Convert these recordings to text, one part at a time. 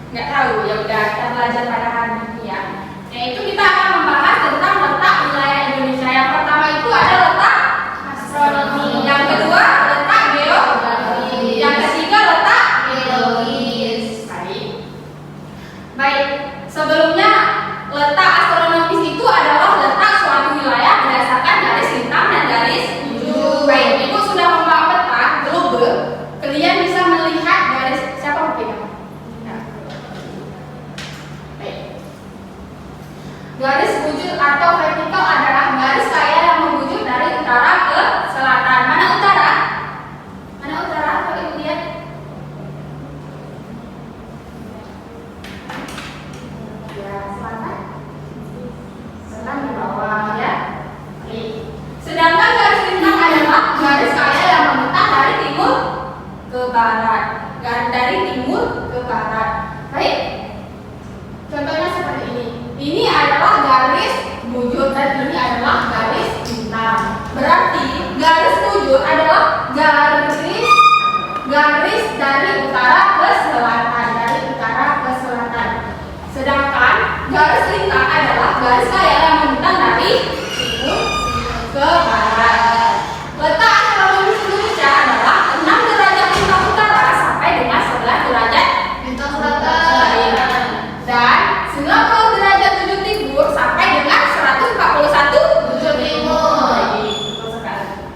nggak tahu, ya udah kita belajar pada hari ini ya. Yaitu kita akan membahas tentang letak wilayah Indonesia. Yang pertama itu ada letak astronomi. Yang kedua letak geografis. Yang ketiga letak geologis. Baik. Sebelumnya letak astronomis itu adalah letak suatu wilayah berdasarkan garis lintang dan garis bujur. Baik, Ibu sudah membawa peta globe. Kalian bisa melihat garis siapa mungkin? Garis bujur atau vertikal adalah garis kaya yang membujur dari utara ke selatan. Mana utara? Mana utara? Kalau Ibu lihat. Ya, selatan. Selatan di bawah ya. Oke. Sedangkan garis lintang adalah garis kaya yang membentang dari timur ke barat. Dari timur ke barat. Baik. Contohnya seperti ini. Ini adalah garis bujur dan ini adalah garis lintang. Berarti garis bujur adalah garis dari utara ke selatan, dari utara ke selatan. Sedangkan garis lintang adalah garis kaya yang membentang dari timur ke barat. Letak astronomis Indonesia adalah 6 derajat lintang utara sampai dengan 11 derajat lintang selatan. Dan 90 derajat bujur timur sampai dengan 141 bujur timur. Betul sekali.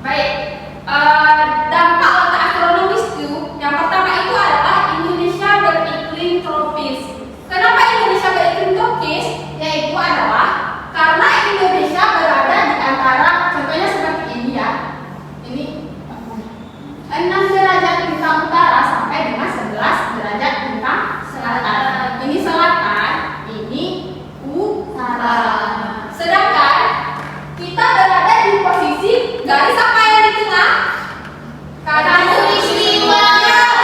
Baik, dampak letak astronomis itu yang pertama itu adalah Indonesia beriklim tropis. Kenapa Indonesia beriklim tropis? Yaitu adalah karena Indonesia berada di antara, contohnya seperti ini ya. Ini 6 derajat lintang utara sampai dengan 11 derajat lintang selatan. Ini selatan, ini utara. Sedangkan kita berada di posisi garis apa yang di tengah? Khatulistiwa.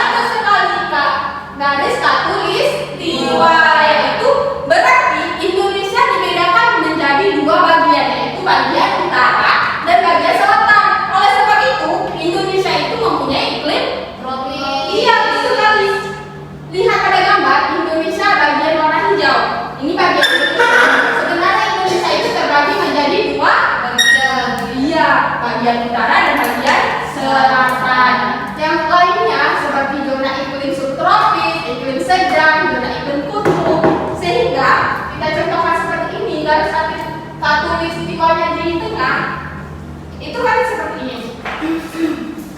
Itu sekali Kak. Garis khatulistiwa, yaitu berarti Indonesia dibedakan menjadi dua bagian, yaitu bagian utara dan bagian selatan. Oleh sebab itu, Indonesia itu mempunyai iklim tropis. Iya, betul sekali. Lihat pada gambar Indonesia bagian warna hijau. Ini bagian Indonesia. Sebenarnya Indonesia itu terbagi menjadi dua bagian. Iya, bagian utara dan bagian selatan. Yang lainnya seperti zona iklim subtropis, iklim sedang, zona iklim kutub. Sehingga kita contohkan seperti ini, garis khatulistiwanya di tengah. Itu kan seperti ini.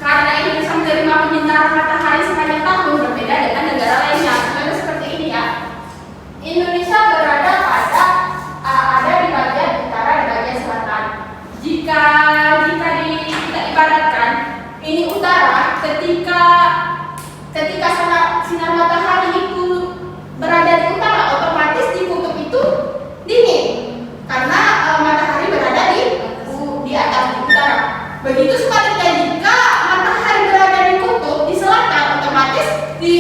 Karena Indonesia menerima penyinaran matahari sepanjang tahun berbeda dengan negara lainnya. Contohnya seperti ini ya. Indonesia berada ada di bagian utara dan bagian selatan. Jika kita ibaratkan ini utara, ketika sinar matahari itu berada di utara, otomatis di kutub itu dingin karena matahari berada di atas di utara. Begitu sebaliknya jika matahari berada di kutub di selatan, otomatis di